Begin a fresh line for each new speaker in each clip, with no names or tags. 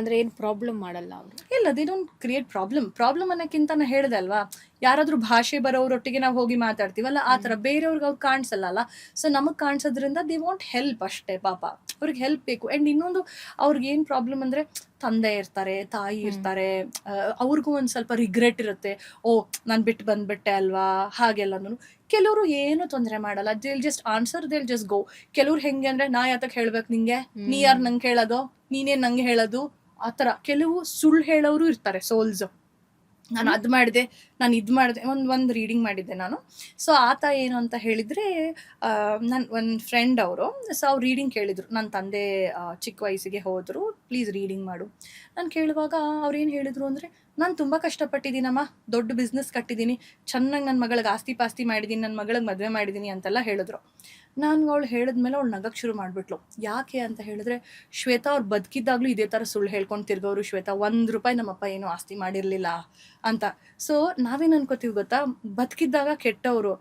ಅಂದ್ರೆ ಏನು ಪ್ರಾಬ್ಲಮ್ ಮಾಡಲ್ಲ ಅವರು?
ಇಲ್ಲ, ದೇ ಡೋಂಟ್ ಕ್ರಿಯೇಟ್ ಪ್ರಾಬ್ಲಮ್ ಅನ್ನೋಕ್ಕಿಂತ ನಾ ಹೇಳಿದೆ ಅಲ್ವಾ, ಯಾರಾದ್ರೂ ಭಾಷೆ ಬರೋರೊಟ್ಟಿಗೆ ನಾವು ಹೋಗಿ ಮಾತಾಡ್ತೀವಲ್ಲ, ಆ ಥರ ಬೇರೆಯವ್ರಿಗೆ ಅವ್ರು ಕಾಣಿಸಲ್ಲ ಅಲ್ಲ. ಸೊ ನಮಗೆ ಕಾಣಿಸೋದ್ರಿಂದ ದೇ ವಾಂಟ್ ಹೆಲ್ಪ್ ಅಷ್ಟೇ. ಪಾಪ ಅವ್ರಿಗೆ ಹೆಲ್ಪ್ ಬೇಕು. ಆ್ಯಂಡ್ ಇನ್ನೊಂದು, ಅವ್ರಿಗೆ ಏನು ಪ್ರಾಬ್ಲಮ್ ಅಂದರೆ, ತಂದೆ ಇರ್ತಾರೆ, ತಾಯಿ ಇರ್ತಾರೆ, ಅವ್ರಿಗೂ ಒಂದು ಸ್ವಲ್ಪ ರಿಗ್ರೆಟ್ ಇರುತ್ತೆ. ಓ, ನಾನು ಬಿಟ್ಟು ಬಂದ್ಬಿಟ್ಟೆ ಅಲ್ವಾ, ಹಾಗೆಲ್ಲನೂ. ಕೆಲವರು ಏನು ತೊಂದರೆ ಮಾಡಲ್ಲ, they'll just answer, they'll just go. ಕೆಲವ್ರು ಹೆಂಗೆ ಅಂದರೆ, ನಾ ಯಾತಕ್ಕೆ ಹೇಳ್ಬೇಕು ನಿಂಗೆ, ನೀ ಯಾರು ನಂಗೆ ಹೇಳೋದು, ನೀನೇನು ನಂಗೆ ಹೇಳೋದು, ಆ ಥರ. ಕೆಲವು ಸುಳ್ಳು ಹೇಳೋರು ಇರ್ತಾರೆ, ಸೋಲ್ಸ್. ನಾನು ಅದು ಮಾಡಿದೆ, ನಾನು ಇದು ಮಾಡಿದೆ. ಒಂದು ರೀಡಿಂಗ್ ಮಾಡಿದ್ದೆ ನಾನು. ಸೊ ಆತ ಏನು ಅಂತ ಹೇಳಿದರೆ, ನನ್ನ ಒಂದು ಫ್ರೆಂಡ್ ಅವರು, ಸೊ ಅವ್ರು ರೀಡಿಂಗ್ ಕೇಳಿದರು. ನನ್ನ ತಂದೆ ಚಿಕ್ಕ ವಯಸ್ಸಿಗೆ ಹೋದರು, ಪ್ಲೀಸ್ ರೀಡಿಂಗ್ ಮಾಡು. ನಾನು ಕೇಳುವಾಗ ಅವ್ರೇನು ಹೇಳಿದರು ಅಂದರೆ, ನಾನು ತುಂಬ ಕಷ್ಟಪಟ್ಟಿದ್ದೀನಮ್ಮ, ದೊಡ್ಡ ಬಿಸ್ನೆಸ್ ಕಟ್ಟಿದ್ದೀನಿ, ಚೆನ್ನಾಗಿ ನನ್ನ ಮಗಳಿಗೆ ಆಸ್ತಿ ಪಾಸ್ತಿ ಮಾಡಿದ್ದೀನಿ, ನನ್ನ ಮಗಳಿಗೆ ಮದುವೆ ಮಾಡಿದ್ದೀನಿ ಅಂತೆಲ್ಲ ಹೇಳಿದ್ರು. ನಾನು ಅವಳು ಹೇಳಿದ್ಮೇಲೆ ಅವಳು ನಗಕ್ಕೆ ಶುರು ಮಾಡಿಬಿಟ್ಲು. ಯಾಕೆ ಅಂತ ಹೇಳಿದ್ರೆ, ಶ್ವೇತಾ ಅವ್ರು ಬದುಕಿದ್ದಾಗಲೂ ಇದೇ ಥರ ಸುಳ್ಳು ಹೇಳ್ಕೊಂಡು ತಿರ್ಗೋರು ಶ್ವೇತಾ, ₹1 ನಮ್ಮಪ್ಪ ಏನೂ ಆಸ್ತಿ ಮಾಡಿರಲಿಲ್ಲ ಅಂತ. ಸೊ ನಾವೇನು ಅನ್ಕೋತೀವಿ ಗೊತ್ತಾ, ಬದುಕಿದ್ದಾಗ ಕೆಟ್ಟವರು,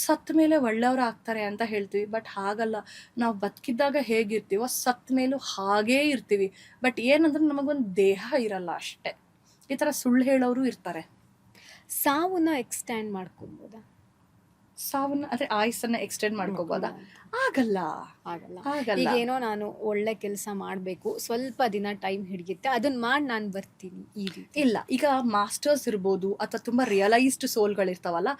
ಸತ್ತ ಮೇಲೆ ಒಳ್ಳೆಯವರು ಆಗ್ತಾರೆ ಅಂತ ಹೇಳ್ತೀವಿ. ಬಟ್ ಹಾಗಲ್ಲ, ನಾವು ಬದುಕಿದ್ದಾಗ ಹೇಗಿರ್ತೀವೋ ಸತ್ತ ಮೇಲೂ ಹಾಗೇ ಇರ್ತೀವಿ. ಬಟ್ ಏನಂದ್ರೆ ನಮಗೊಂದು ದೇಹ ಇರಲ್ಲ ಅಷ್ಟೇ. ಈ ಥರ ಸುಳ್ಳು ಹೇಳೋರು ಇರ್ತಾರೆ.
ಸಾವನ್ನ ಎಕ್ಸ್ಟ್ಯಾಂಡ್ ಮಾಡ್ಕೊಬೋದಾ?
ಸಾವನ್ನ ಅಂದರೆ ಆಯುಸ್ಸನ್ನು ಎಕ್ಸ್ಟೆಂಡ್ ಮಾಡ್ಕೋಬೋದಾ? ಆಗಲ್ಲ,
ಆಗಲ್ಲ.
ಆಗಲ್ಲ.
ಈಗೇನೋ ನಾನು ಒಳ್ಳೆ ಕೆಲಸ ಮಾಡಬೇಕು, ಸ್ವಲ್ಪ ದಿನ ಟೈಮ್ ಹಿಡಿಯುತ್ತೆ, ಅದನ್ನ ಮಾಡಿ ನಾನು ಬರ್ತೀನಿ, ಈ ರೀತಿ
ಇಲ್ಲ, ಈಗ ಮಾಸ್ಟರ್ಸ್ ಇರ್ಬೋದು ಅಥವಾ ತುಂಬ ರಿಯಲೈಸ್ಡ್ ಸೋಲ್ಗಳಿರ್ತಾವಲ್ಲ,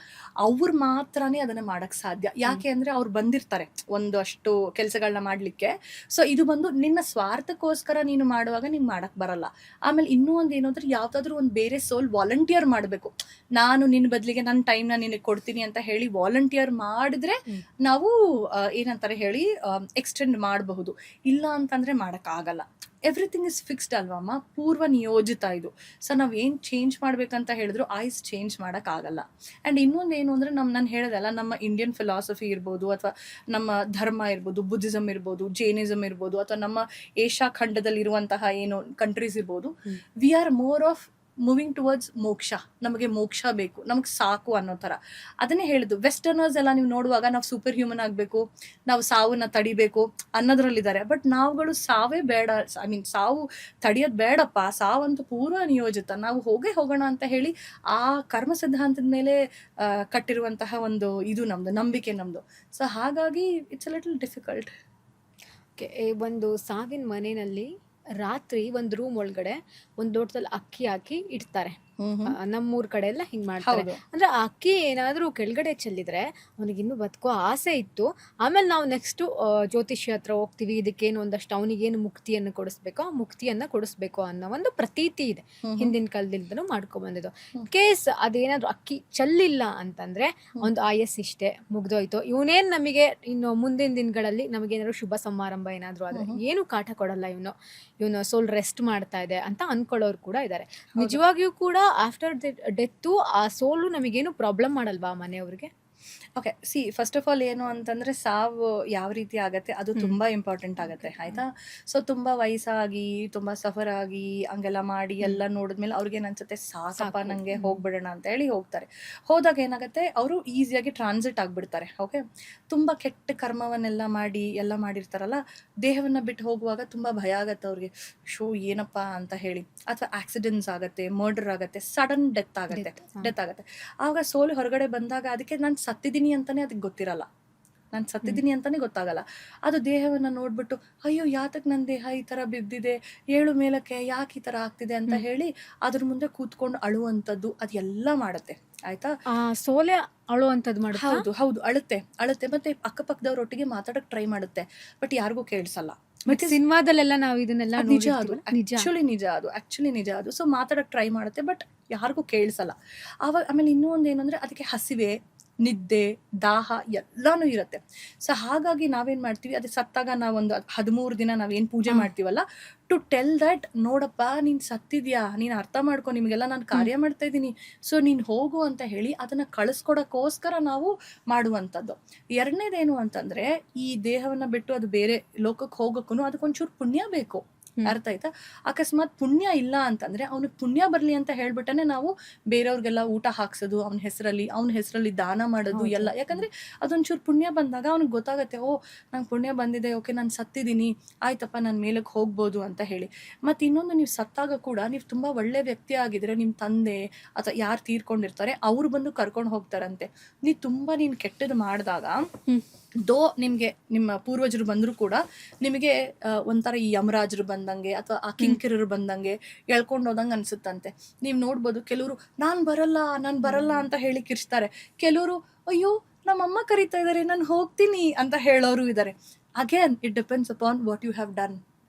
ಅವ್ರು ಮಾತ್ರನೇ ಅದನ್ನು ಮಾಡೋಕ್ಕೆ ಸಾಧ್ಯ. ಯಾಕೆ ಅಂದರೆ ಅವ್ರು ಬಂದಿರ್ತಾರೆ ಒಂದಷ್ಟು ಕೆಲಸಗಳನ್ನ ಮಾಡಲಿಕ್ಕೆ. ಸೊ ಇದು ಬಂದು ನಿನ್ನ ಸ್ವಾರ್ಥಕ್ಕೋಸ್ಕರ ನೀನು ಮಾಡುವಾಗ ನೀನು ಮಾಡೋಕ್ಕೆ ಬರಲ್ಲ. ಆಮೇಲೆ ಇನ್ನೂ ಒಂದು ಏನು ಅಂದರೆ, ಯಾವುದಾದ್ರೂ ಒಂದು ಬೇರೆ ಸೋಲ್ ವಾಲಂಟಿಯರ್ ಮಾಡಬೇಕು. ನಾನು ನಿನ್ನ ಬದಲಿಗೆ ನನ್ನ ಟೈಮ್ನ ನಿನಗೆ ಕೊಡ್ತೀನಿ ಅಂತ ಹೇಳಿ ವಾಲಂಟಿಯರ್ ಮಾಡಿದ್ರೆ ನಾವು ಏನಂತಾರೆ ಹೇಳಿ ಎಕ್ಸ್ಟೆಂಡ್ ಮಾಡಬಹುದು. ಇಲ್ಲ ಅಂತಂದರೆ ಮಾಡೋಕ್ಕಾಗಲ್ಲ. ಎವ್ರಿಥಿಂಗ್ ಇಸ್ ಫಿಕ್ಸ್ಡ್ ಅಲ್ವಮ್ಮ, ಪೂರ್ವ ನಿಯೋಜಿತ ಇದು. ಸೊ ನಾವು ಏನು ಚೇಂಜ್ ಮಾಡಬೇಕಂತ ಹೇಳಿದ್ರು ಆಯ್ಸ್ ಚೇಂಜ್ ಮಾಡೋಕ್ಕಾಗಲ್ಲ. ಆ್ಯಂಡ್ ಇನ್ನೊಂದು ಏನು ಅಂದರೆ, ನಾನು ಹೇಳಿದಲ್ಲ, ನಮ್ಮ ಇಂಡಿಯನ್ ಫಿಲಾಸಫಿ ಇರ್ಬೋದು, ಅಥವಾ ನಮ್ಮ ಧರ್ಮ ಇರ್ಬೋದು, ಬುದ್ಧಿಸಮ್ ಇರ್ಬೋದು, ಜೈನಿಸಮ್ ಇರ್ಬೋದು, ಅಥವಾ ನಮ್ಮ ಏಷ್ಯಾ ಖಂಡದಲ್ಲಿರುವಂತಹ ಏನು ಕಂಟ್ರೀಸ್ ಇರ್ಬೋದು, we are more of moving towards ಮೋಕ್ಷ. ನಮಗೆ ಮೋಕ್ಷ ಬೇಕು, ನಮಗೆ ಸಾಕು ಅನ್ನೋ ಥರ. ಅದನ್ನೇ ಹೇಳಿದ್ದು, ವೆಸ್ಟರ್ನರ್ಸ್ ಎಲ್ಲ ನೀವು ನೋಡುವಾಗ ನಾವು ಸೂಪರ್ ಹ್ಯೂಮನ್ ಆಗಬೇಕು, ನಾವು ಸಾವನ್ನ ತಡಿಬೇಕು ಅನ್ನೋದ್ರಲ್ಲಿದ್ದಾರೆ. ಬಟ್ ನಾವುಗಳು ಸಾವೇ ಬೇಡ, ಐ ಮೀನ್ ಸಾವು ತಡಿಯೋದು ಬೇಡಪ್ಪ, ಸಾವಂತೂ ಪೂರ್ವ ನಿಯೋಜಿತ, ನಾವು ಹೋಗೋಣ ಅಂತ ಹೇಳಿ ಆ ಕರ್ಮ ಸಿದ್ಧಾಂತದ ಮೇಲೆ ಕಟ್ಟಿರುವಂತಹ ಒಂದು ಇದು ನಮ್ಮದು, ನಂಬಿಕೆ ನಮ್ಮದು. ಸೊ ಹಾಗಾಗಿ it's a little difficult.
Okay. ಒಂದು ಸಾವಿನ ಮನೆಯಲ್ಲಿ ರಾತ್ರಿ ಒಂದು ರೂಮ್ ಒಳಗಡೆ ಒಂದು ಲೋಟದಲ್ಲಿ ಅಕ್ಕಿ ಹಾಕಿ ಇಡ್ತಾರೆ. ನಮ್ಮೂರ್ ಕಡೆ ಎಲ್ಲ ಹಿಂಗ್ ಮಾಡ್ತಾರೆ.
ಹೌದು.
ಅಂದ್ರೆ ಆ ಅಕ್ಕಿ ಏನಾದ್ರೂ ಕೆಳಗಡೆ ಚೆಲ್ಲಿದ್ರೆ ಅವನಿಗೆ ಇನ್ನೂ ಬದುಕೋ ಆಸೆ ಇತ್ತು. ಆಮೇಲೆ ನಾವು ನೆಕ್ಸ್ಟ್ ಜ್ಯೋತಿಷಿ ಹತ್ರ ಹೋಗ್ತೀವಿ, ಇದಕ್ಕೇನು ಒಂದಷ್ಟು ಅವನಿಗೇನು ಮುಕ್ತಿಯನ್ನು ಕೊಡಿಸ್ಬೇಕೋ ಆ ಮುಕ್ತಿಯನ್ನ ಕೊಡಿಸ್ಬೇಕು ಅನ್ನೋ ಒಂದು ಪ್ರತೀತಿ ಇದೆ, ಹಿಂದಿನ ಕಾಲದಿಂದನೂ ಮಾಡ್ಕೊಂಡ್ ಬಂದಿದ್ದು. ಕೇಸ್ ಅದೇನಾದ್ರೂ ಅಕ್ಕಿ ಚೆಲ್ಲಿಲ್ಲ ಅಂತಂದ್ರೆ ಒಂದು ಆಯಸ್ ಇಷ್ಟೇ ಮುಗ್ದೋಯ್ತು, ಇವನೇನ್ ನಮಗೆ ಇನ್ನು ಮುಂದಿನ ದಿನಗಳಲ್ಲಿ ನಮಗೇನಾದ್ರು ಶುಭ ಸಮಾರಂಭ ಏನಾದ್ರು ಆದ್ರೆ ಏನು ಕಾಟ ಕೊಡಲ್ಲ, ಇವನು ಸೋಲ್ ರೆಸ್ಟ್ ಮಾಡ್ತಾ ಇದೆ ಅಂತ ಅನ್ಕೊಳ್ಳೋರು ಕೂಡ ಇದ್ದಾರೆ. ನಿಜವಾಗಿಯೂ ಕೂಡ ಆಫ್ಟರ್ ಡೆತ್ತು ಆ ಸೋಲು ನಮಗೇನು ಪ್ರಾಬ್ಲಮ್ ಮಾಡಲ್ವಾ ಮನೆಯವ್ರಿಗೆ?
ಓಕೆ, ಫಸ್ಟ್ ಆಫ್ ಆಲ್ ಏನು ಅಂತಂದರೆ, ಸಾವು ಯಾವ ರೀತಿ ಆಗತ್ತೆ ಅದು ತುಂಬ ಇಂಪಾರ್ಟೆಂಟ್ ಆಗುತ್ತೆ, ಆಯಿತಾ. ಸೊ ತುಂಬ ವಯಸ್ಸಾಗಿ, ತುಂಬ ಸಫರ್ ಆಗಿ, ಹಂಗೆಲ್ಲ ಮಾಡಿ ಎಲ್ಲ ನೋಡಿದ್ಮೇಲೆ ಅವ್ರಿಗೇನು ಅನ್ಸುತ್ತೆ, ಸಾಕಪ್ಪ ನನಗೆ ಹೋಗ್ಬಿಡೋಣ ಅಂತ ಹೇಳಿ ಹೋಗ್ತಾರೆ. ಹೋದಾಗ ಏನಾಗುತ್ತೆ, ಅವರು ಈಸಿಯಾಗಿ ಟ್ರಾನ್ಸಿಟ್ ಆಗಿಬಿಡ್ತಾರೆ. ಓಕೆ, ತುಂಬ ಕೆಟ್ಟ ಕರ್ಮವನ್ನೆಲ್ಲ ಮಾಡಿ ಎಲ್ಲ ಮಾಡಿರ್ತಾರಲ್ಲ, ದೇಹವನ್ನು ಬಿಟ್ಟು ಹೋಗುವಾಗ ತುಂಬ ಭಯ ಆಗುತ್ತೆ ಅವ್ರಿಗೆ, ಏನಪ್ಪ ಅಂತ ಹೇಳಿ. ಅಥವಾ ಆಕ್ಸಿಡೆಂಟ್ಸ್ ಆಗುತ್ತೆ, ಮರ್ಡರ್ ಆಗುತ್ತೆ, ಸಡನ್ ಡೆತ್ ಆಗುತ್ತೆ. ಆವಾಗ ಸೋಲು ಹೊರಗಡೆ ಬಂದಾಗ ಅದಕ್ಕೆ ನಾನು ಸತ್ತಿದ್ದೀನಿ ಅಂತಾನೆ ಅದಕ್ಕೆ ಗೊತ್ತಿರಲ್ಲ, ನಾನು ಸತ್ತಿದ್ದೀನಿ ಅಂತಾನೆ ಗೊತ್ತಾಗಲ್ಲ. ಅದು ದೇಹವನ್ನು ನೋಡ್ಬಿಟ್ಟು, ಅಯ್ಯೋ ಯಾತಕ್ಕೆ ನನ್ನ ದೇಹ ಈ ಥರ ಬಿದ್ದಿದೆ, ಏಳು ಮೇಲಕ್ಕೆ ಯಾಕೆ ಈ ಥರ ಆಗ್ತಿದೆ ಅಂತ ಹೇಳಿ ಅದ್ರ ಮುಂದೆ ಕೂತ್ಕೊಂಡು ಅಳುವಂಥದ್ದು ಅದೆಲ್ಲ ಮಾಡುತ್ತೆ, ಆಯ್ತಾ.
ಸೋಲೆ ಅಳುವಂಥದ್ದು ಮಾಡುತ್ತೆ.
ಹೌದು, ಅಳುತ್ತೆ. ಮತ್ತೆ ಅಕ್ಕಪಕ್ಕದವ್ರೊಟ್ಟಿಗೆ ಮಾತಾಡೋಕೆ ಟ್ರೈ ಮಾಡುತ್ತೆ, ಬಟ್ ಯಾರಿಗೂ ಕೇಳಿಸಲ್ಲ.
ಮತ್ತೆ ಸಿನಿಮಾದಲ್ಲೆಲ್ಲ ನಾವು ಇದನ್ನೆಲ್ಲ
ನಿಜ ಅದು, ಆಕ್ಚುಲಿ ನಿಜ ಅದು. ಸೊ ಮಾತಾಡೋಕೆ ಟ್ರೈ ಮಾಡುತ್ತೆ, ಬಟ್ ಯಾರಿಗೂ ಕೇಳಿಸಲ್ಲ. ಆಮೇಲೆ ಇನ್ನೂ ಒಂದು ಏನಂದ್ರೆ, ಅದಕ್ಕೆ ಹಸಿವೆ, ನಿದ್ದೆ, ದಾಹ ಎಲ್ಲಾನು ಇರುತ್ತೆ. ಸೊ ಹಾಗಾಗಿ ನಾವೇನು ಮಾಡ್ತೀವಿ, ಅದು ಸತ್ತಾಗ ನಾವೊಂದು 13 ದಿನ ನಾವೇನು ಪೂಜೆ ಮಾಡ್ತೀವಲ್ಲ, ಟು ಟೆಲ್ ದಟ್, ನೋಡಪ್ಪ ನೀನು ಸತ್ತಿದ್ಯಾ, ನೀನು ಅರ್ಥ ಮಾಡ್ಕೊ, ನಿಮಗೆಲ್ಲ ನಾನು ಕಾರ್ಯ ಮಾಡ್ತಾ ಇದ್ದೀನಿ, ಸೊ ನೀನು ಹೋಗು ಅಂತ ಹೇಳಿ ಅದನ್ನು ಕಳಿಸ್ಕೊಡೋಕ್ಕೋಸ್ಕರ ನಾವು ಮಾಡುವಂಥದ್ದು. ಎರಡನೇದೇನು ಅಂತಂದರೆ, ಈ ದೇಹವನ್ನು ಬಿಟ್ಟು ಅದು ಬೇರೆ ಲೋಕಕ್ಕೆ ಹೋಗೋಕ್ಕೂ ಅದಕ್ಕೊಂಚೂರು ಪುಣ್ಯ ಬೇಕು. ಅರ್ಥ ಆಯ್ತಾ? ಅಕಸ್ಮಾತ್ ಪುಣ್ಯ ಇಲ್ಲ ಅಂತಂದ್ರೆ ಅವ್ನಿಗೆ ಪುಣ್ಯ ಬರ್ಲಿ ಅಂತ ಹೇಳ್ಬಿಟ್ಟನೆ ನಾವು ಬೇರೆಯವ್ರಿಗೆಲ್ಲ ಊಟ ಹಾಕ್ಸೋದು, ಅವನ ಹೆಸರಲ್ಲಿ ದಾನ ಮಾಡೋದು ಎಲ್ಲ. ಯಾಕಂದ್ರೆ ಅದೊಂಚೂರು ಪುಣ್ಯ ಬಂದಾಗ ಅವ್ನಿಗೆ ಗೊತ್ತಾಗತ್ತೆ, ಓ ನಂಗೆ ಪುಣ್ಯ ಬಂದಿದೆ, ಓಕೆ ನಾನು ಸತ್ತಿದ್ದೀನಿ, ಆಯ್ತಪ್ಪ ನಾನು ಮೇಲಕ್ಕೆ ಹೋಗ್ಬೋದು ಅಂತ ಹೇಳಿ. ಮತ್ತು ಇನ್ನೊಂದು, ನೀವು ಸತ್ತಾಗ ಕೂಡ ನೀವು ತುಂಬಾ ಒಳ್ಳೆ ವ್ಯಕ್ತಿ ಆಗಿದ್ರೆ ನಿಮ್ಮ ತಂದೆ ಅಥವಾ ಯಾರು ತೀರ್ಕೊಂಡಿರ್ತಾರೆ ಅವ್ರು ಬಂದು ಕರ್ಕೊಂಡು ಹೋಗ್ತಾರಂತೆ. ನೀನು ಕೆಟ್ಟದ್ದು ಮಾಡಿದಾಗ ನಿಮ್ಗೆ ನಿಮ್ಮ ಪೂರ್ವಜರು ಬಂದ್ರು ಕೂಡ ನಿಮಗೆ ಒಂಥರ ಈ ಯಮರಾಜರು ಬಂದಂಗೆ ಅಥವಾ ಆ ಕಿಂಕಿರರು ಬಂದಂಗೆ ಎಳ್ಕೊಂಡು ಹೋದಂಗೆ ಅನ್ಸುತ್ತಂತೆ. ನೀವು ನೋಡ್ಬೋದು, ಕೆಲವರು ನಾನು ಬರಲ್ಲ ಅಂತ ಹೇಳಿ ಕಿರ್ಚ್ತಾರೆ. ಕೆಲವರು ಅಯ್ಯೋ ನಮ್ಮಮ್ಮ ಕರೀತಾ ಇದಾರೆ ನಾನು ಹೋಗ್ತೀನಿ ಅಂತ ಹೇಳೋರು ಇದ್ದಾರೆ. Again it depends upon what you have done,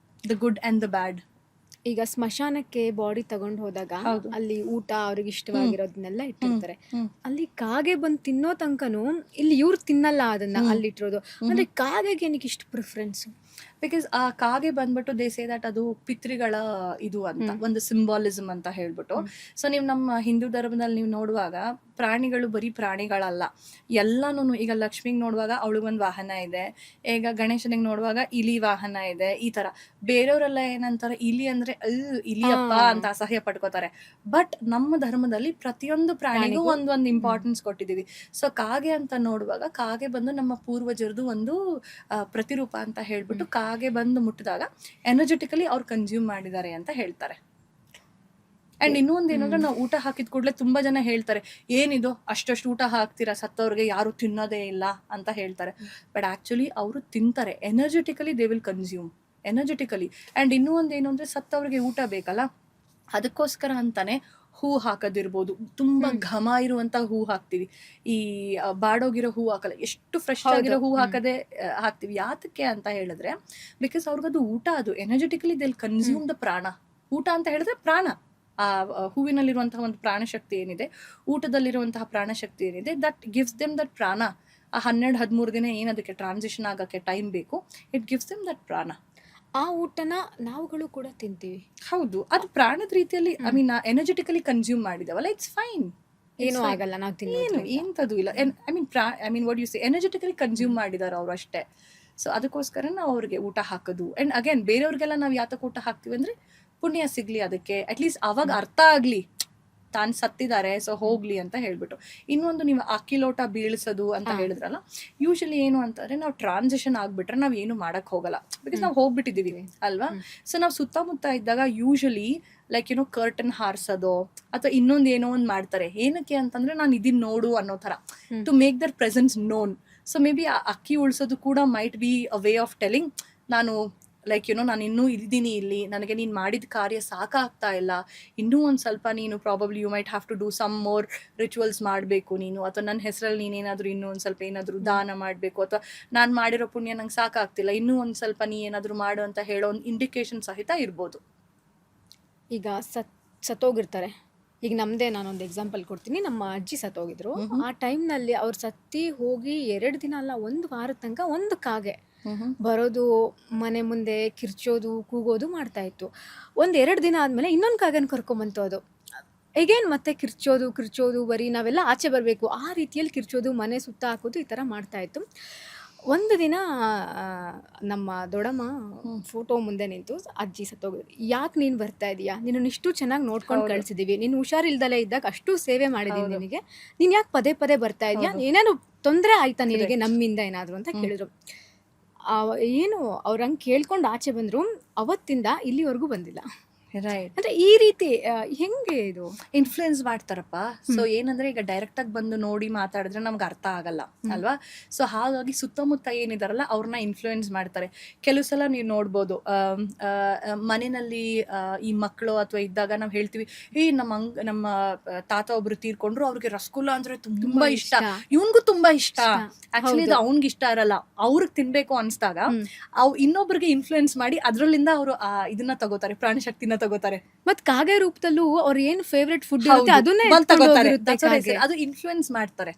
the good and the bad.
ಈಗ ಸ್ಮಶಾನಕ್ಕೆ ಬಾಡಿ ತಗೊಂಡು ಹೋದಾಗ
ಹೌದು.
ಅಲ್ಲಿ ಊಟ ಅವ್ರಿಗೆ ಇಷ್ಟವಾಗಿರೋದನ್ನೆಲ್ಲ ಇಟ್ಟಿರ್ತಾರೆ.
ಹ್ಮ್.
ಅಲ್ಲಿ ಕಾಗೆ ಬಂದು ತಿನ್ನೋ ತನಕನು ಇಲ್ಲಿ ಇವ್ರು ತಿನ್ನಲ್ಲ ಅದನ್ನ ಅಲ್ಲಿಟ್ಟಿರೋದು. ಅಂದ್ರೆ ಕಾಗೆಗೆ ಏನಕ್ಕೆ ಇಷ್ಟು ಪ್ರಿಫರೆನ್ಸ್?
ಬಿಕಾಸ್ ಆ ಕಾಗೆ ಬಂದ್ಬಿಟ್ಟು ದೇ ಸೇ ದಟ್ ಅದು ಪಿತೃಗಳ ಇದು ಅಂತ ಒಂದು ಸಿಂಬಾಲಿಸಮ್ ಅಂತ ಹೇಳ್ಬಿಟ್ಟು. ಸೊ ನೀವು ನಮ್ಮ ಹಿಂದೂ ಧರ್ಮದಲ್ಲಿ ನೀವು ನೋಡುವಾಗ ಪ್ರಾಣಿಗಳು ಬರೀ ಪ್ರಾಣಿಗಳಲ್ಲ, ಎಲ್ಲಾನು. ಈಗ ಲಕ್ಷ್ಮಿಗೆ ನೋಡುವಾಗ ಅವಳಿಗೊಂದು ವಾಹನ ಇದೆ, ಈಗ ಗಣೇಶನಿಗೆ ನೋಡುವಾಗ ಇಲಿ ವಾಹನ ಇದೆ. ಈ ತರ ಬೇರೆಯವರೆಲ್ಲ ಏನಂತಾರೆ, ಇಲಿ ಅಂದ್ರೆ ಇಲಿಯಪ್ಪ ಅಂತ ಅಸಹ್ಯ ಪಡ್ಕೋತಾರೆ. ಬಟ್ ನಮ್ಮ ಧರ್ಮದಲ್ಲಿ ಪ್ರತಿಯೊಂದು ಪ್ರಾಣಿಗೂ ಒಂದೊಂದು ಇಂಪಾರ್ಟೆನ್ಸ್ ಕೊಟ್ಟಿದೀವಿ. ಸೊ ಕಾಗೆ ಅಂತ ನೋಡುವಾಗ ಕಾಗೆ ಬಂದು ನಮ್ಮ ಪೂರ್ವಜರದು ಒಂದು ಪ್ರತಿರೂಪ ಅಂತ ಹೇಳ್ಬಿಟ್ಟು ಕಾಗೆ ಬಂದು ಮುಟ್ಟಿದಾಗ ಎನರ್ಜೆಟಿಕಲಿ ಅವ್ರು ಕನ್ಸ್ಯೂಮ್ ಮಾಡಿದ್ದಾರೆ ಅಂತ ಹೇಳ್ತಾರೆ. ಅಂಡ್ ಇನ್ನೊಂದು ಏನಂದ್ರೆ, ನಾವು ಊಟ ಹಾಕಿದ ಕೂಡಲೇ ತುಂಬಾ ಜನ ಹೇಳ್ತಾರೆ, ಏನಿದು ಅಷ್ಟಷ್ಟು ಊಟ ಹಾಕ್ತೀರಾ, ಸತ್ತವ್ರಿಗೆ ಯಾರು ತಿನ್ನೋದೇ ಇಲ್ಲ ಅಂತ ಹೇಳ್ತಾರೆ. ಬಟ್ ಆಕ್ಚುಲಿ ಅವರು ತಿಂತಾರೆ, ಎನರ್ಜೆಟಿಕಲಿ ದೇ ವಿಲ್ ಕನ್ಸ್ಯೂಮ್ ಎನರ್ಜೆಟಿಕಲಿ. ಅಂಡ್ ಇನ್ನೂ ಒಂದು ಏನು ಅಂದ್ರೆ, ಸತ್ತವ್ರಿಗೆ ಊಟ ಬೇಕಲ್ಲ, ಅದಕ್ಕೋಸ್ಕರ ಅಂತಾನೆ ಹೂ ಹಾಕೋದಿರ್ಬೋದು, ತುಂಬಾ ಘಮ ಇರುವಂತ ಹೂ ಹಾಕ್ತಿವಿ. ಈ ಬಾಡೋಗಿರೋ ಹೂ ಹಾಕಲ್ಲ, ಎಷ್ಟು ಫ್ರೆಶ್ ಆಗಿರೋ ಹೂ ಹಾಕ್ತಿವಿ. ಯಾತಕ್ಕೆ ಅಂತ ಹೇಳಿದ್ರೆ, ಬಿಕಾಸ್ ಅವ್ರಿಗದು ಊಟ, ಅದು ಎನರ್ಜೆಟಿಕಲಿ ದೇ ವಿಲ್ ಕನ್ಸ್ಯೂಮ್ ದ ಪ್ರಾಣ. ಊಟ ಅಂತ ಹೇಳಿದ್ರೆ ಪ್ರಾಣ. ಆ ಹೂವಿನಲ್ಲಿರುವಂತಹ ಒಂದು ಪ್ರಾಣಶಕ್ತಿ ಏನಿದೆ, ಊಟದಲ್ಲಿರುವಂತಹ ಪ್ರಾಣಶಕ್ತಿ ಏನಿದೆ, ದಟ್ ಗಿವ್ಸ್ ದೆಮ್ ದಟ್ ಪ್ರಾಣ. ಆ 12-13 ದಿನ ಏನದಕ್ಕೆ ಟ್ರಾನ್ಸಿಷನ್ ಆಗಕ್ಕೆ ಟೈಮ್ ಬೇಕು, ಇಟ್ ಗಿವ್ಸ್ ದೆಮ್ ದಟ್ ಪ್ರಾಣ.
ಆ ಊಟನ ನಾವುಗಳು ಕೂಡ ತಿಂತೀವಿ.
ಹೌದು, ಅದು ಪ್ರಾಣದ ರೀತಿಯಲ್ಲಿ ಐ ಮೀನ್ ಎನರ್ಜೆಟಿಕಲಿ ಕನ್ಸ್ಯೂಮ್ ಮಾಡಿದವಲ್ಲ, ಇಟ್ಸ್ ಫೈನ್,
ಏನೂ ಆಗಲ್ಲ ನಾವು ತಿನ್ನೋದು.
ಎಂತದು ಇಲ್ಲ. I mean what you say, energetically consume ಮಾಡಿದಾರೆ ಅವ್ರು ಅಷ್ಟೇ. ಸೊ ಅದಕ್ಕೋಸ್ಕರ ನಾವು ಅವ್ರಿಗೆ ಊಟ ಹಾಕೋದು. ಅಂಡ್ ಅಗೇನ್ ಬೇರೆಯವ್ರಿಗೆಲ್ಲ ನಾವು ಯಾತಕ್ಕೆ ಊಟ ಹಾಕ್ತೀವಿ ಅಂದ್ರೆ, ಪುಣ್ಯ ಸಿಗ್ಲಿ, ಅದಕ್ಕೆ ಅಟ್ಲೀಸ್ಟ್ ಅವಾಗ ಅರ್ಥ ಆಗ್ಲಿ ತಾನು ಸತ್ತಿದ್ದಾರೆ, ಸೊ ಹೋಗ್ಲಿ ಅಂತ ಹೇಳ್ಬಿಟ್ಟು. ಇನ್ನೊಂದು, ನೀವು ಅಕ್ಕಿ ಲೋಟ ಬೀಳ್ಸೋದು ಅಂತ ಹೇಳಿದ್ರಲ್ಲ, ಯೂಶಲಿ ಏನು ಅಂತಂದ್ರೆ, ನಾವು ಟ್ರಾನ್ಸಿಷನ್ ಆಗ್ಬಿಟ್ರೆ ನಾವ್ ಏನು ಮಾಡಕ್ ಹೋಗಲ್ಲ, ಬಿಕಾಸ್ ನಾವು ಹೋಗ್ಬಿಟ್ಟಿದೀವಿ ಅಲ್ವಾ. ಸೊ ನಾವು ಸುತ್ತಮುತ್ತ ಇದ್ದಾಗ ಯೂಶಲಿ ಲೈಕ್ ಕರ್ಟನ್ ಹಾರಿಸೋದು ಅಥವಾ ಇನ್ನೊಂದು ಏನೋ ಒಂದು ಮಾಡ್ತಾರೆ. ಏನಕ್ಕೆ ಅಂತಂದ್ರೆ, ನಾನು ಇದನ್ನ ನೋಡು ಅನ್ನೋ ತರ, to make their presence known. So maybe ಆ ಅಕ್ಕಿ ಉಳಿಸೋದು ಕೂಡ might be a way of telling, ನಾನು ಲೈಕ್ ನಾನು ಇನ್ನೂ ಇದ್ದೀನಿ ಇಲ್ಲಿ, ನನಗೆ ನೀನು ಮಾಡಿದ ಕಾರ್ಯ ಸಾಕಾಗ್ತಾ ಇಲ್ಲ, ಇನ್ನೂ ಒಂದು ಸ್ವಲ್ಪ ನೀನು probably you might have to do some more rituals ಮಾಡಬೇಕು ನೀನು, ಅಥವಾ ನನ್ನ ಹೆಸರಲ್ಲಿ ನೀನೇನಾದರೂ ಇನ್ನೂ ಒಂದು ಸ್ವಲ್ಪ ಏನಾದರೂ ದಾನ ಮಾಡಬೇಕು, ಅಥವಾ ನಾನು ಮಾಡಿರೋ ಪುಣ್ಯ ನಂಗೆ ಸಾಕಾಗ್ತಿಲ್ಲ, ಇನ್ನೂ ಒಂದು ಸ್ವಲ್ಪ ನೀ ಏನಾದರೂ ಮಾಡು ಅಂತ ಹೇಳೋ ಒಂದು ಇಂಡಿಕೇಶನ್ ಸಹಿತ ಇರ್ಬೋದು.
ಈಗ ಸತ್ತೋಗಿರ್ತಾರೆ. ಈಗ ನಮ್ಮದೇ ನಾನೊಂದು ಎಕ್ಸಾಂಪಲ್ ಕೊಡ್ತೀನಿ. ನಮ್ಮ ಅಜ್ಜಿ ಸತ್ತೋಗಿದ್ರು. ಆ ಟೈಮ್ನಲ್ಲಿ ಅವ್ರು ಸತ್ತಿ ಹೋಗಿ 2 ದಿನ ಅಲ್ಲ, 1 ವಾರದ ತನಕ ಒಂದು ಕಾಗೆ ಬರೋದು, ಮನೆ ಮುಂದೆ ಕಿರ್ಚೋದು, ಕೂಗೋದು ಮಾಡ್ತಾ ಇತ್ತು. 1-2 ದಿನ ಆದಮೇಲೆ ಇನ್ನೊಂದು ಕಾಗೆನ ಕರ್ಕೊಂಬಂತು ಅದು. ಎಗೇನ್ ಮತ್ತೆ ಕಿರ್ಚೋದು ಬರೀ ನಾವೆಲ್ಲ ಆಚೆ ಬರಬೇಕು ಆ ರೀತಿಯಲ್ಲಿ ಕಿರ್ಚೋದು, ಮನೆ ಸುತ್ತ ಹಾಕೋದು, ಈ ಥರ ಮಾಡ್ತಾ ಇತ್ತು. ಒಂದು ದಿನ ನಮ್ಮ ದೊಡ್ಡಮ್ಮ ಫೋಟೋ ಮುಂದೆ ನಿಂತು, ಅಜ್ಜಿ ಸತ್ತೋಗಿದ್ರು, ಯಾಕೆ ನೀನು ಬರ್ತಾ ಇದೀಯಾ, ನಿನ್ನನ್ನು ಇಷ್ಟು ಚೆನ್ನಾಗಿ ನೋಡ್ಕೊಂಡು ಕಳ್ಸಿದೀವಿ, ನೀನು ಹುಷಾರಿಲ್ದಲೇ ಇದ್ದಾಗ ಅಷ್ಟು ಸೇವೆ ಮಾಡಿದೀನಿ ನಿನಗೆ, ನೀನು ಯಾಕೆ ಪದೇ ಪದೇ ಬರ್ತಾ ಇದೀಯಾ, ಏನಾದ್ರು ತೊಂದರೆ ಆಯ್ತಾ ನಿನಗೆ ನಮ್ಮಿಂದ ಏನಾದರೂ ಅಂತ ಕೇಳಿದ್ರು. ಏನು ಅವ್ರು ಹಂಗೆ ಕೇಳ್ಕೊಂಡು ಆಚೆ ಬಂದರು. ಅವತ್ತಿಂದ ಇಲ್ಲಿವರೆಗೂ ಬಂದಿಲ್ಲ.
ರೈಟ್.
ಅಂದ್ರೆ ಈ ರೀತಿ ಹೆಂಗೆ ಇದು
ಇನ್ಫ್ಲುಯೆನ್ಸ್ ಮಾಡ್ತಾರಪ್ಪ. ಸೊ ಏನಂದ್ರೆ, ಈಗ ಡೈರೆಕ್ಟ್ ಆಗಿ ಬಂದು ನೋಡಿ ಮಾತಾಡಿದ್ರೆ ನಮ್ಗೆ ಅರ್ಥ ಆಗಲ್ಲ ಅಲ್ವಾ. ಸೊ ಹಾಗಾಗಿ ಸುತ್ತಮುತ್ತ ಏನಿದಾರಲ್ಲ ಅವ್ರನ್ನ ಇನ್ಫ್ಲುಯೆನ್ಸ್ ಮಾಡ್ತಾರೆ. ಕೆಲವು ಸಲ ನೀವು ನೋಡ್ಬೋದು, ಮನೆಯಲ್ಲಿ ಈ ಮಕ್ಕಳು ಅಥವಾ ಇದ್ದಾಗ ನಾವು ಹೇಳ್ತೀವಿ, ನಮ್ಮ ತಾತ ಒಬ್ರು ತೀರ್ಕೊಂಡ್ರು, ಅವ್ರಿಗೆ ರಸಗುಲ್ಲ ಅಂದ್ರೆ ತುಂಬಾ ಇಷ್ಟ, ಇವನ್ಗೂ ತುಂಬಾ ಇಷ್ಟ. ಆಕ್ಚುಲಿ ಇದು ಅವ್ನ್ಗೆ ಇಷ್ಟ ಇರಲ್ಲ, ಅವ್ರಿಗೆ ತಿನ್ಬೇಕು ಅನ್ಸ್ದಾಗ ಇನ್ನೊಬ್ರಿಗೆ ಇನ್ಫ್ಲುಯೆನ್ಸ್ ಮಾಡಿ ಅದ್ರಲ್ಲಿಂದ ಅವರು ಇದನ್ನ ತಗೋತಾರೆ, ಪ್ರಾಣಶಕ್ತಿನ ತಗೋತಾರೆ.
ಮತ್ ಕಾಗೆ ರೂಪದಲ್ಲೂ ಅವ್ರ ಏನ್ ಫೇವ್ರೆಟ್ ಫುಡ್ ಇರುತ್ತೆ ಅದನ್ನೇ ತಗೋತಾರೆ.
ಅದು ಇನ್ಫ್ಲುಯೆನ್ಸ್ ಮಾಡ್ತಾರೆ.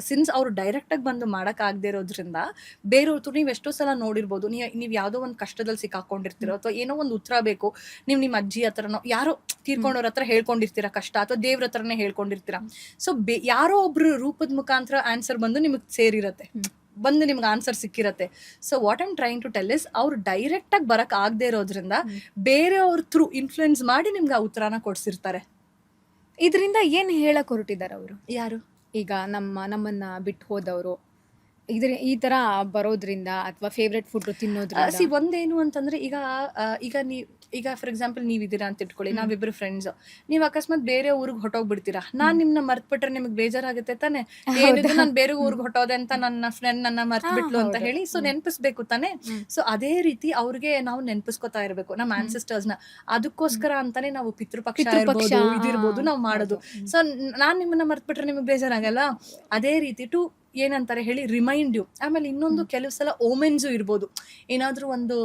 ಸಿನ್ಸ್ ಅವ್ರು ಡೈರೆಕ್ಟ್ ಆಗಿ ಬಂದು ಮಾಡಕ್ ಆಗದೆ ಇರೋದ್ರಿಂದ ಬೇರೆಯವ್ರು, ನೀವ್ ಎಷ್ಟೋ ಸಲ ನೋಡಿರ್ಬೋದು, ನೀವ್ ಯಾವ್ದೋ ಒಂದು ಕಷ್ಟದಲ್ಲಿ ಸಿಕ್ಕಾಕೊಂಡಿರ್ತೀರೋ, ಅಥವಾ ಏನೋ ಒಂದು ಉತ್ತರ ಬೇಕು, ನೀವು ನಿಮ್ಮ ಅಜ್ಜಿ ಹತ್ರನೋ ಯಾರೋ ತೀರ್ಕೊಂಡವ್ರ ಹತ್ರ ಹೇಳ್ಕೊಂಡಿರ್ತೀರಾ ಕಷ್ಟ, ಅಥವಾ ದೇವ್ರ ಹತ್ರನೇ ಹೇಳ್ಕೊಂಡಿರ್ತೀರಾ. ಸೊ ಯಾರೋ ಒಬ್ರು ರೂಪದ ಮುಖಾಂತರ ಆನ್ಸರ್ ಬಂದು ನಿಮಗ್ ಸೇರಿರತ್ತೆ. ಬಂದು ನಿಮ್ಗೆ ಆನ್ಸರ್ ಸಿಕ್ಕಿರತ್ತೆ. So what I'm trying to tell is ಅವ್ರು ಡೈರೆಕ್ಟಾಗಿ ಬರಕ್ಕೆ ಆಗದೆ ಇರೋದ್ರಿಂದ ಬೇರೆಯವ್ರ ಥ್ರೂ ಇನ್ಫ್ಲುಯೆನ್ಸ್ ಮಾಡಿ ನಿಮ್ಗೆ ಆ ಉತ್ತರನ ಕೊಡ್ಸಿರ್ತಾರೆ.
ಇದರಿಂದ ಏನು ಹೇಳಕ್ ಹೊರಟಿದ್ದಾರೆ ಅವರು?
ಯಾರು?
ಈಗ ನಮ್ಮನ್ನ ಬಿಟ್ಟು ಹೋದವರು ಈ ತರ ಬರೋದ್ರಿಂದ ಅಥವಾ ಫೇವ್ರೆಟ್ ಫುಡ್ ತಿನ್ನೋದ್ರಿಂದ
ಒಂದೇನು ಅಂತಂದ್ರೆ ಈಗ ಫಾರ್ ಎಕ್ಸಾಂಪಲ್ ನೀವಿದ್ದೀರಾ ಅಂತ ಇಟ್ಕೊಳ್ಳಿ, ನಾವಿಬ್ರು ಫ್ರೆಂಡ್ಸ್, ನೀವು ಅಕಸ್ಮಾತ್ ಬೇರೆ ಊರಿಗೆ ಹೊಟ್ಟೋಗ್ಬಿಡ್ತೀರಾ, ನಾನ್ ನಿಮ್ನ ಮರ್ತ್ಬಿಟ್ರೆ ನಿಮ್ಗೆ ಬೇಜಾರಾಗುತ್ತೆ ತಾನೆ, ಏನಿದ್ರು ನಾನು ಬೇರೆ ಊರಿಗೆ ಹೊಟ್ಟೋದೆ ಅಂತ ನನ್ನ ಫ್ರೆಂಡ್ ನನ್ನ ಮರ್ತ್ಬಿಟ್ಲು ಅಂತ ಹೇಳಿ. ಸೊ ನೆನ್ಪಿಸ್ಬೇಕು ತಾನೆ. ಸೊ ಅದೇ ರೀತಿ ಅವ್ರಿಗೆ ನಾವು ನೆನ್ಪಿಸ್ಕೊತಾ ಇರ್ಬೇಕು ನಮ್ಮ ಆನ್ಸಿಸ್ಟರ್ಸ್ ನ. ಅದಕ್ಕೋಸ್ಕರ ಅಂತಾನೆ ನಾವು ಪಿತೃಪಕ್ಷ ಇರ್ಬೋದು, ಇದಿರ್ಬೋದು ನಾವು ಮಾಡೋದು. ಸೊ ನಾನ್ ನಿಮ್ಮನ್ನ ಮರ್ತ್ಬಿಟ್ರೆ ನಿಮ್ಗೆ ಬೇಜಾರಾಗಲ್ಲ. ಅದೇ ರೀತಿ ಟು ಏನಂತಾರೆ ಹೇಳಿ, ರಿಮೈಂಡ್ ಯು. ಆಮೇಲೆ ಇನ್ನೊಂದು ಕೆಲವು ಸಲ ಓಮೆನ್ಸು ಇರ್ಬೋದು. ಏನಾದ್ರೂ ಒಂದು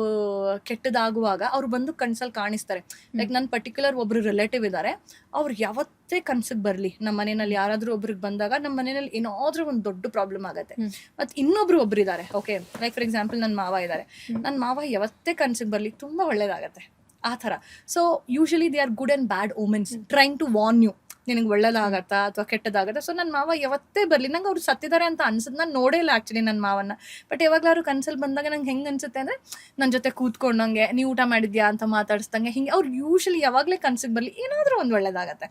ಕೆಟ್ಟದಾಗುವಾಗ ಅವ್ರು ಬಂದು ಕನ್ಸಲ್ಲಿ ಕಾಣಿಸ್ತಾರೆ. ಲೈಕ್ ನನ್ನ ಪರ್ಟಿಕ್ಯುಲರ್ ಒಬ್ರು ರಿಲೇಟಿವ್ ಇದ್ದಾರೆ, ಅವ್ರು ಯಾವತ್ತೇ ಕನ್ಸಿಗೆ ಬರ್ಲಿ ನಮ್ಮ ಮನೆಯಲ್ಲಿ ಯಾರಾದ್ರೂ ಒಬ್ರಿಗೆ ಬಂದಾಗ ನಮ್ಮ ಮನೆಯಲ್ಲಿ ಏನಾದ್ರೂ ಒಂದು ದೊಡ್ಡ ಪ್ರಾಬ್ಲಮ್ ಆಗತ್ತೆ. ಮತ್ತೆ ಒಬ್ರು ಇದ್ದಾರೆ, ಓಕೆ, ಲೈಕ್ ಫಾರ್ ಎಕ್ಸಾಂಪಲ್ ನನ್ನ ಮಾವ ಇದ್ದಾರೆ, ನನ್ನ ಮಾವ ಯಾವತ್ತೇ ಕನ್ಸಿಗೆ ಬರ್ಲಿ ತುಂಬಾ ಒಳ್ಳೇದಾಗತ್ತೆ ಆ ಥರ. So usually they are good and bad omens trying to warn you, ನಿನಗೆ ಒಳ್ಳೇದಾಗತ್ತಾ ಅಥವಾ ಕೆಟ್ಟದಾಗತ್ತಾ. ಸೊ ನನ್ನ ಮಾವ ಯಾವತ್ತೇ ಬರಲಿ, ನಂಗೆ ಅವ್ರು ಸತ್ತಿದ್ದಾರೆ ಅಂತ ಅನ್ಸುತ್ತೆ. ನಾನು ನೋಡೇ ಇಲ್ಲ ಆ್ಯಕ್ಚುಲಿ ನನ್ನ ಮಾವನ್ನ, ಬಟ್ ಯಾವಾಗ್ಲಾದ್ರು ಕನ್ಸಲ್ಲಿ ಬಂದಾಗ ನಂಗೆ ಹೆಂಗೆ ಅನ್ಸುತ್ತೆ ಅಂದರೆ, ನನ್ನ ಜೊತೆ ಕೂತ್ಕೊಂಡಂಗೆ, ನೀವು ಊಟ ಮಾಡಿದ್ಯಾ ಅಂತ ಮಾತಾಡಿಸ್ದಂಗೆ, ಹಿಂಗೆ ಅವ್ರು ಯೂಶಲಿ ಯಾವಾಗಲೇ ಕನ್ಸಿಗೆ ಬರಲಿ ಏನಾದರೂ ಒಂದು ಒಳ್ಳೇದಾಗತ್ತೆ.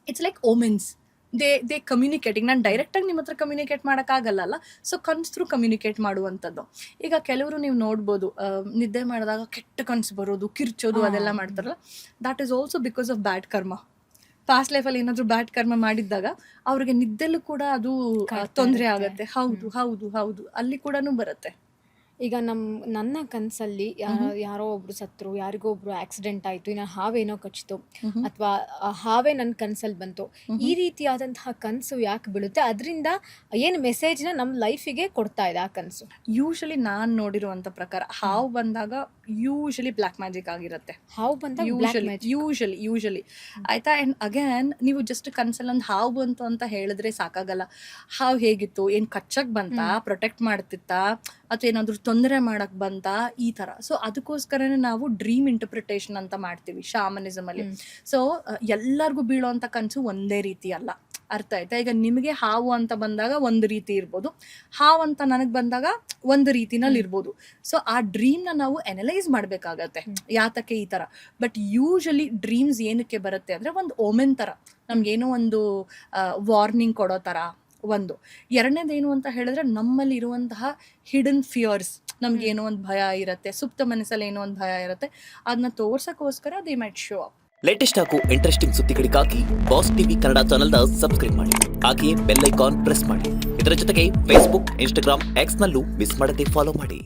It's like omens, they communicating. ನಾನು ಡೈರೆಕ್ಟಾಗಿ ನಿಮ್ಮ ಹತ್ರ ಕಮ್ಯುನಿಕೇಟ್ ಮಾಡೋಕ್ಕಾಗಲ್ಲ, ಸೊ ಕನ್ಸ್ ಥ್ರೂ ಕಮ್ಯುನಿಕೇಟ್ ಮಾಡುವಂಥದ್ದು. ಈಗ ಕೆಲವರು ನೀವು ನೋಡ್ಬೋದು, ನಿದ್ದೆ ಮಾಡಿದಾಗ ಕೆಟ್ಟ ಕನ್ಸು ಬರೋದು, ಕಿರ್ಚೋದು, ಅದೆಲ್ಲ ಮಾಡ್ತಾರಲ್ಲ, that is also because of bad karma. Past ಲೈಫಲ್ಲಿ ಏನಾದರೂ ಬ್ಯಾಡ್ ಕರ್ಮ ಮಾಡಿದ್ದಾಗ ಅವ್ರಿಗೆ ನಿದ್ದೆಲ್ಲೂ ಕೂಡ ಅದು ತೊಂದರೆ ಆಗುತ್ತೆ. ಹೌದು ಹೌದು ಹೌದು, ಅಲ್ಲಿ ಕೂಡ ಬರುತ್ತೆ.
ಈಗ ನನ್ನ ಕನಸಲ್ಲಿ ಯಾರೋ ಒಬ್ರು ಸತ್ರು, ಯಾರಿಗೋ ಒಬ್ರು ಆಕ್ಸಿಡೆಂಟ್ ಆಯ್ತು, ಇನ್ನು ಹಾವೇನೋ ಕಚ್ಚಿತು, ಅಥವಾ ಹಾವೇ ನನ್ನ ಕನಸಲ್ಲಿ ಬಂತು, ಈ ರೀತಿಯಾದಂತಹ ಕನಸು ಯಾಕೆ ಬೀಳುತ್ತೆ? ಅದರಿಂದ ಏನು ಮೆಸೇಜ್ನ ನಮ್ಮ ಲೈಫಿಗೆ ಕೊಡ್ತಾ ಇದೆ ಆ ಕನಸು?
ಯೂಶಲಿ ನಾನು ನೋಡಿರುವಂಥ ಪ್ರಕಾರ ಹಾವು ಬಂದಾಗ ಯೂಶಲಿ ಬ್ಲ್ಯಾಕ್ ಮ್ಯಾಜಿಕ್ ಆಗಿರುತ್ತೆ.
ಹಾವು ಬಂದಾಗ
ಯೂಶಲಿ ಆಯ್ತಾ. ಆ್ಯಂಡ್ ಅಗೇನ್ ನೀವು ಜಸ್ಟ್ ಕನ್ಸಲ್ಲಿ ಒಂದು ಹಾವು ಬಂತು ಅಂತ ಹೇಳಿದ್ರೆ ಸಾಕಾಗಲ್ಲ. ಹಾವು ಹೇಗಿತ್ತು, ಏನು ಕಚ್ಚಕ್ ಬಂತಾ, ಪ್ರೊಟೆಕ್ಟ್ ಮಾಡ್ತಿತ್ತಾ, ಅಥವಾ ಏನಾದರೂ ತೊಂದರೆ ಮಾಡಕ್ ಬಂತಾ, ಈ ತರ. ಸೊ ಅದಕ್ಕೋಸ್ಕರನೇ ನಾವು ಡ್ರೀಮ್ ಇಂಟರ್ಪ್ರಿಟೇಷನ್ ಅಂತ ಮಾಡ್ತೀವಿ ಶಾಮನಿಸಮ್ ಅಲ್ಲಿ. ಸೊ ಎಲ್ಲರಿಗೂ ಬೀಳೋಂಥ ಕನಸು ಒಂದೇ ರೀತಿ ಅಲ್ಲ, ಅರ್ಥ ಆಯ್ತಾ? ಈಗ ನಿಮಗೆ ಹಾವು ಅಂತ ಬಂದಾಗ ಒಂದು ರೀತಿ ಇರ್ಬೋದು, ಹಾವು ಅಂತ ನನಗೆ ಬಂದಾಗ ಒಂದು ರೀತಿನಲ್ಲಿ ಇರ್ಬೋದು. ಸೊ ಆ ಡ್ರೀಮ್ನ ನಾವು ಅನಲೈಸ್ ಮಾಡಬೇಕಾಗತ್ತೆ, ಯಾತಕ್ಕೆ ಈ ಥರ. ಬಟ್ ಯೂಶಲಿ ಡ್ರೀಮ್ಸ್ ಏನಕ್ಕೆ ಬರುತ್ತೆ ಅಂದರೆ, ಒಂದು ಓಮೆನ್ ಥರ, ನಮ್ಗೇನೋ ಒಂದು ವಾರ್ನಿಂಗ್ ಕೊಡೋ ಥರ ಒಂದು. ಎರಡನೇದೇನು ಅಂತ ಹೇಳಿದ್ರೆ, ನಮ್ಮಲ್ಲಿ ಇರುವಂತಹ ಹಿಡನ್ ಫಿಯರ್ಸ್, ನಮ್ಗೇನೋ ಒಂದು ಭಯ ಇರುತ್ತೆ, ಸುಪ್ತ ಮನಸ್ಸಲ್ಲಿ ಏನೋ ಒಂದು ಭಯ ಇರುತ್ತೆ, ಅದನ್ನ ತೋರ್ಸಕ್ಕೋಸ್ಕರ they might show up.
Latest ಹಾಗೂ ಇಂಟ್ರೆಸ್ಟಿಂಗ್ ಸುದ್ದಿಗಳಿಗಾಗಿ ಬಾಸ್ ಟಿವಿ ಕನ್ನಡ ಚಾನೆಲ್ನ ಸಬ್ಸ್ಕ್ರೈಬ್ ಮಾಡಿ. ಹಾಗೆಯೇ ಬೆಲ್ ಐಕಾನ್ ಪ್ರೆಸ್ ಮಾಡಿ. ಇದರ ಜೊತೆಗೆ ಫೇಸ್ಬುಕ್, ಇನ್ಸ್ಟಾಗ್ರಾಮ್, ಎಕ್ಸ್ ನಲ್ಲೂ ಮಿಸ್ ಮಾಡದೆ ಫಾಲೋ ಮಾಡಿ.